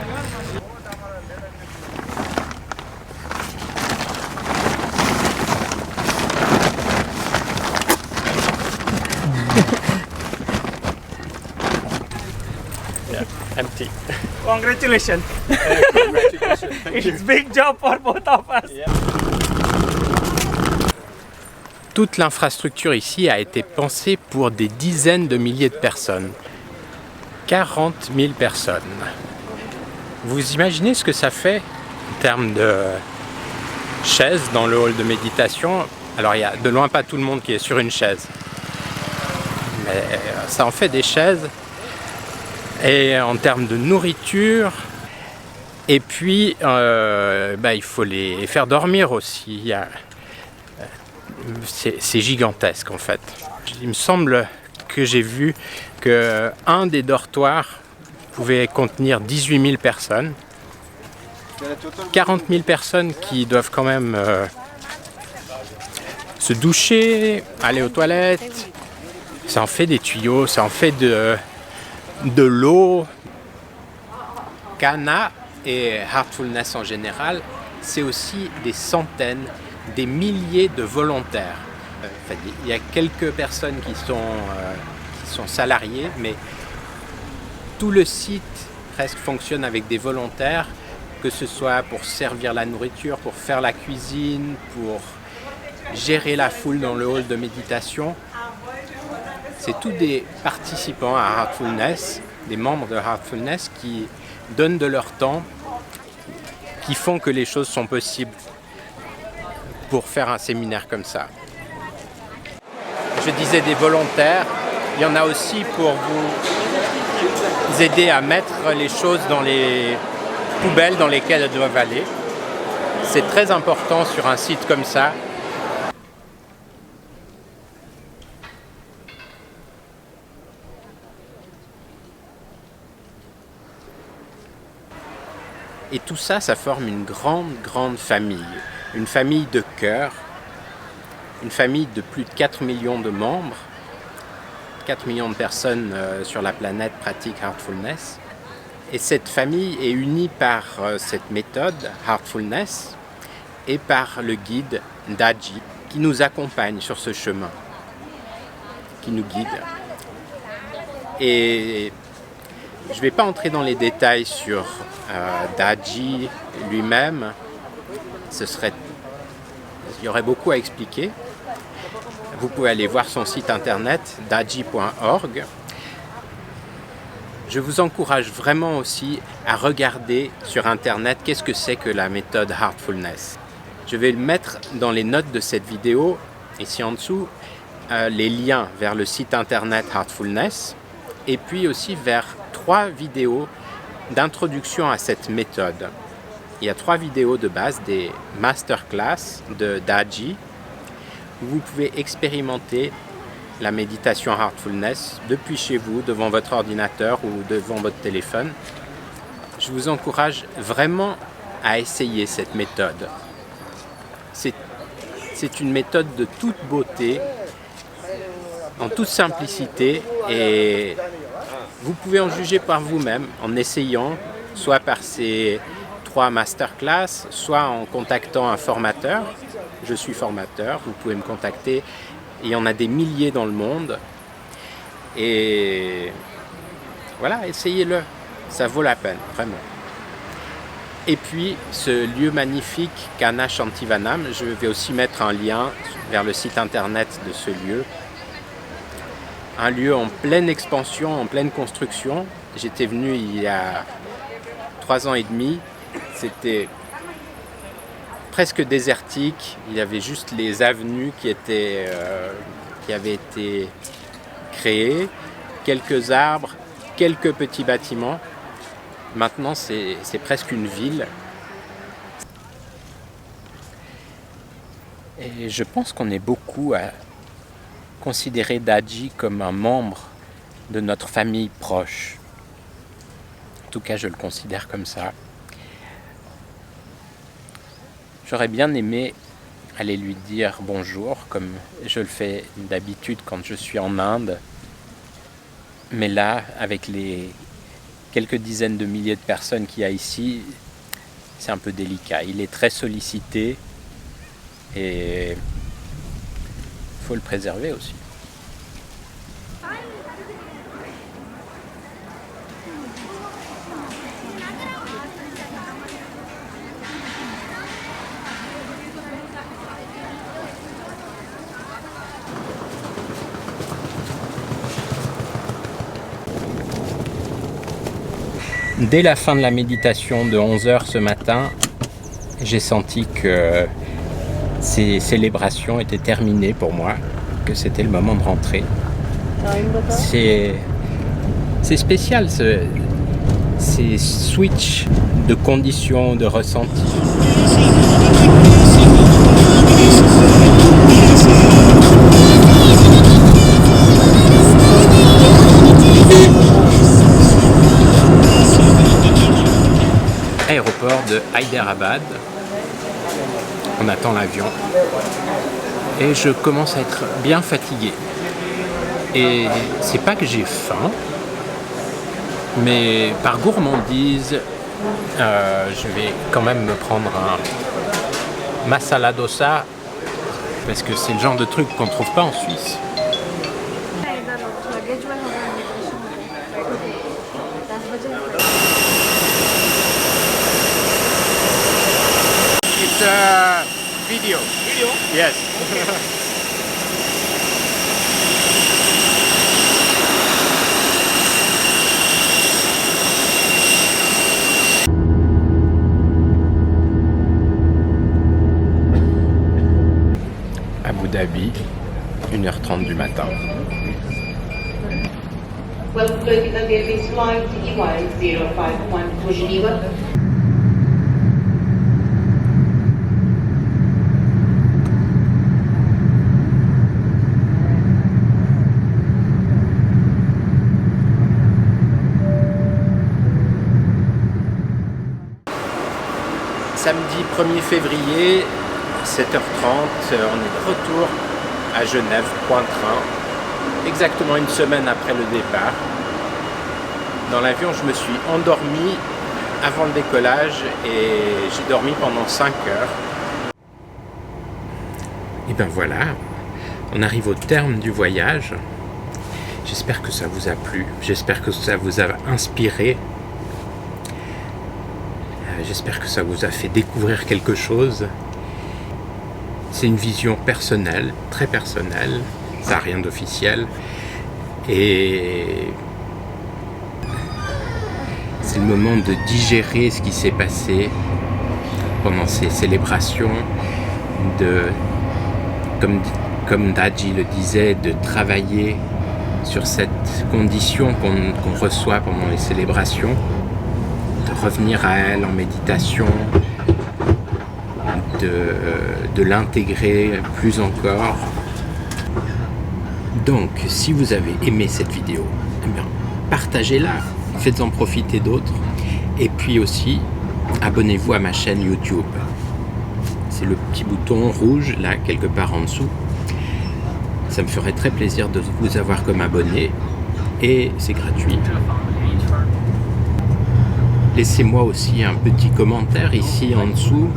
Yeah, empty. Congratulations. Congratulations. Thank you. It's big job for both of us. Yeah. Toute l'infrastructure ici a été pensée pour des dizaines de milliers de personnes. 40 000 personnes. Vous imaginez ce que ça fait en termes de chaises dans le hall de méditation? Alors il y a de loin pas tout le monde qui est sur une chaise. Mais ça en fait des chaises. Et en termes de nourriture, et puis il faut les faire dormir aussi. C'est gigantesque en fait. Il me semble que j'ai vu qu'un des dortoirs pouvait contenir 18 000 personnes. 40 000 personnes qui doivent quand même se doucher, aller aux toilettes. Ça en fait des tuyaux, ça en fait de l'eau. Kana et Heartfulness en général, c'est aussi des centaines, des milliers de volontaires. Il y a quelques personnes qui sont salariées, mais tout le site presque fonctionne avec des volontaires, que ce soit pour servir la nourriture, pour faire la cuisine, pour gérer la foule dans le hall de méditation. C'est tous des participants à Heartfulness, des membres de Heartfulness qui donnent de leur temps, qui font que les choses sont possibles pour faire un séminaire comme ça. Je disais des volontaires, il y en a aussi pour vous aider à mettre les choses dans les poubelles dans lesquelles elles doivent aller. C'est très important sur un site comme ça. Et tout ça, ça forme une grande famille. Une famille de cœur, une famille de plus de 4 millions de membres. 4 millions de personnes sur la planète pratiquent Heartfulness. Et cette famille est unie par cette méthode, Heartfulness, et par le guide Daji, qui nous accompagne sur ce chemin, qui nous guide. Et je ne vais pas entrer dans les détails sur Daji lui-même. Il y aurait beaucoup à expliquer. Vous pouvez aller voir son site internet, daji.org. Je vous encourage vraiment aussi à regarder sur internet qu'est-ce que c'est que la méthode Heartfulness. Je vais le mettre dans les notes de cette vidéo, ici en dessous, les liens vers le site internet Heartfulness, et puis aussi vers 3 vidéos d'introduction à cette méthode. Il y a 3 vidéos de base, des masterclass de Daji, où vous pouvez expérimenter la méditation Heartfulness depuis chez vous, devant votre ordinateur ou devant votre téléphone. Je vous encourage vraiment à essayer cette méthode. C'est une méthode de toute beauté, en toute simplicité, et vous pouvez en juger par vous-même en essayant, soit par ces 3 masterclass, soit en contactant un formateur. Je suis formateur, vous pouvez me contacter. Il y en a des milliers dans le monde. Et voilà, essayez-le. Ça vaut la peine, vraiment. Et puis, ce lieu magnifique, Kana Shantivanam, je vais aussi mettre un lien vers le site internet de ce lieu. Un lieu en pleine expansion, en pleine construction. J'étais venu il y a 3 ans et demi. C'était presque désertique. Il y avait juste les avenues qui avaient été créées, quelques arbres, quelques petits bâtiments. Maintenant, c'est presque une ville. Et je pense qu'on est beaucoup à considérer Daji comme un membre de notre famille proche. En tout cas, je le considère comme ça. J'aurais bien aimé aller lui dire bonjour, comme je le fais d'habitude quand je suis en Inde. Mais là, avec les quelques dizaines de milliers de personnes qu'il y a ici, c'est un peu délicat. Il est très sollicité et il faut le préserver aussi. Dès la fin de la méditation de 11h ce matin, j'ai senti que ces célébrations étaient terminées pour moi, que c'était le moment de rentrer. C'est spécial, ces switches de conditions, de ressentis. Aéroport de Hyderabad. On attend l'avion. Et je commence à être bien fatigué. Et c'est pas que j'ai faim, mais par gourmandise, je vais quand même me prendre un masala dosa, parce que c'est le genre de truc qu'on trouve pas en Suisse. It's a video. Video? Yes. Abu Dhabi, 1h30 du matin. Welcome to Ethiopian Airways flight EY051 to Geneva. Samedi 1er février, 7h30, on est de retour à Genève, point train, exactement une semaine après le départ. Dans l'avion, je me suis endormi avant le décollage et j'ai dormi pendant 5 heures. Et ben voilà, on arrive au terme du voyage. J'espère que ça vous a plu, j'espère que ça vous a inspiré. J'espère que ça vous a fait découvrir quelque chose. C'est une vision personnelle, très personnelle, ça n'a rien d'officiel. Et c'est le moment de digérer ce qui s'est passé pendant ces célébrations, comme Daji le disait, de travailler sur cette condition qu'on reçoit pendant les célébrations, de revenir à elle en méditation, de l'intégrer plus encore. Donc, si vous avez aimé cette vidéo, eh bien, partagez-la, faites-en profiter d'autres. Et puis aussi, abonnez-vous à ma chaîne YouTube. C'est le petit bouton rouge, là, quelque part en dessous. Ça me ferait très plaisir de vous avoir comme abonné. Et c'est gratuit. Laissez-moi aussi un petit commentaire ici en dessous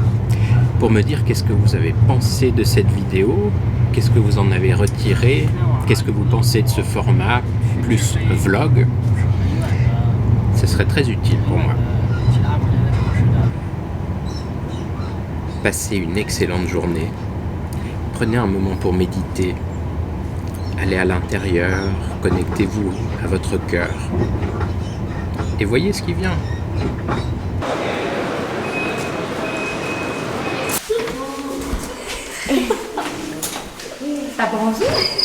pour me dire qu'est-ce que vous avez pensé de cette vidéo, qu'est-ce que vous en avez retiré, qu'est-ce que vous pensez de ce format plus vlog. Ce serait très utile pour moi. Passez une excellente journée. Prenez un moment pour méditer. Allez à l'intérieur, connectez-vous à votre cœur. Et voyez ce qui vient. Tá bonzinho?